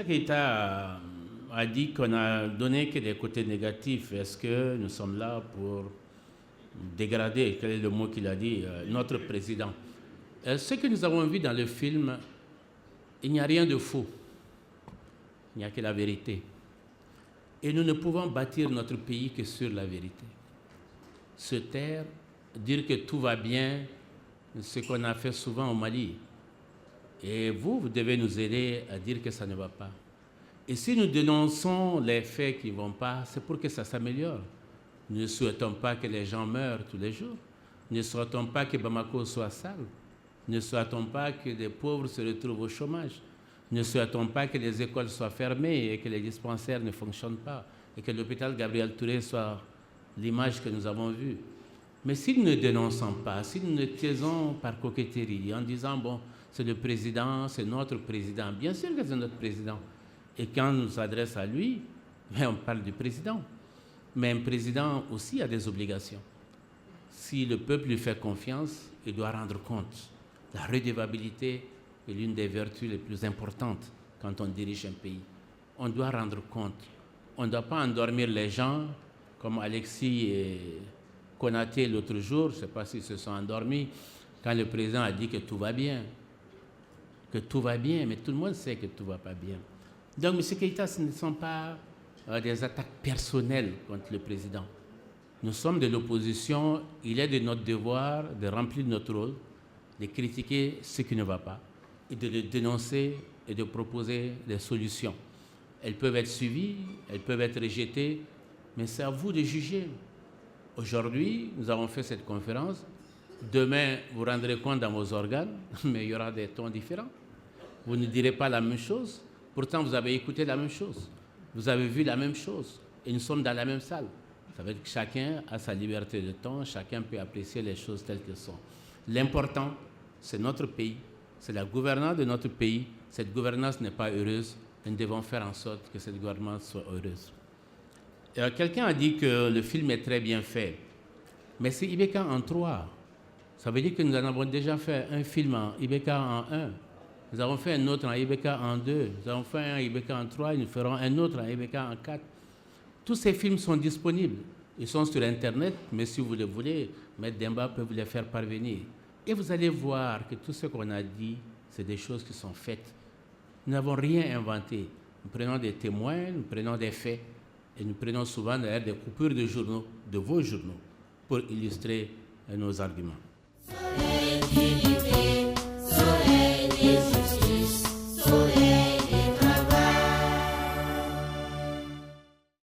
Keïta a dit qu'on a donné que des côtés négatifs. Est-ce que nous sommes là pour dégrader, quel est le mot qu'il a dit, notre président? Ce que nous avons vu dans le film, il n'y a rien de faux. Il n'y a que la vérité. Et nous ne pouvons bâtir notre pays que sur la vérité. Se taire, dire que tout va bien, ce qu'on a fait souvent au Mali. Et vous devez nous aider à dire que ça ne va pas. Et si nous dénonçons les faits qui ne vont pas, c'est pour que ça s'améliore. Nous ne souhaitons pas que les gens meurent tous les jours. Nous ne souhaitons pas que Bamako soit sale. Nous ne souhaitons pas que des pauvres se retrouvent au chômage. Nous ne souhaitons pas que les écoles soient fermées et que les dispensaires ne fonctionnent pas et que l'hôpital Gabriel Touré soit l'image que nous avons vue. Mais si nous ne dénonçons pas, si nous ne taisons par coquetterie en disant, bon, c'est le président, c'est notre président, bien sûr que c'est notre président. Et quand on nous s'adresse à lui, on parle du président. Mais un président aussi a des obligations. Si le peuple lui fait confiance, il doit rendre compte. La redevabilité est l'une des vertus les plus importantes quand on dirige un pays. On doit rendre compte. On ne doit pas endormir les gens, comme Alexis et Konaté l'autre jour, je ne sais pas s'ils se sont endormis, quand le président a dit que tout va bien. Que tout va bien, mais tout le monde sait que tout ne va pas bien. Donc, M. Keïta, ce ne sont pas des attaques personnelles contre le président. Nous sommes de l'opposition, il est de notre devoir de remplir notre rôle, de critiquer ce qui ne va pas, et de le dénoncer et de proposer des solutions. Elles peuvent être suivies, elles peuvent être rejetées, mais c'est à vous de juger. Aujourd'hui, nous avons fait cette conférence. Demain, vous rendrez compte dans vos organes, mais il y aura des tons différents. Vous ne direz pas la même chose, pourtant vous avez écouté la même chose. Vous avez vu la même chose, et nous sommes dans la même salle. Ça veut dire que chacun a sa liberté de ton, chacun peut apprécier les choses telles qu'elles sont. L'important, c'est notre pays, c'est la gouvernance de notre pays. Cette gouvernance n'est pas heureuse, et nous devons faire en sorte que cette gouvernance soit heureuse. Quelqu'un a dit que le film est très bien fait, mais c'est Ibeka en 3. Ça veut dire que nous en avons déjà fait un film en Ibeka en 1. Nous avons fait un autre en Ibeka en 2. Nous avons fait un Ibeka en 3 et nous ferons un autre en Ibeka en 4. Tous ces films sont disponibles. Ils sont sur Internet, mais si vous le voulez, Maître Demba peut vous les faire parvenir. Et vous allez voir que tout ce qu'on a dit, c'est des choses qui sont faites. Nous n'avons rien inventé. Nous prenons des témoins, nous prenons des faits, et nous prenons souvent d'ailleurs des coupures de journaux, de vos journaux, pour illustrer nos arguments.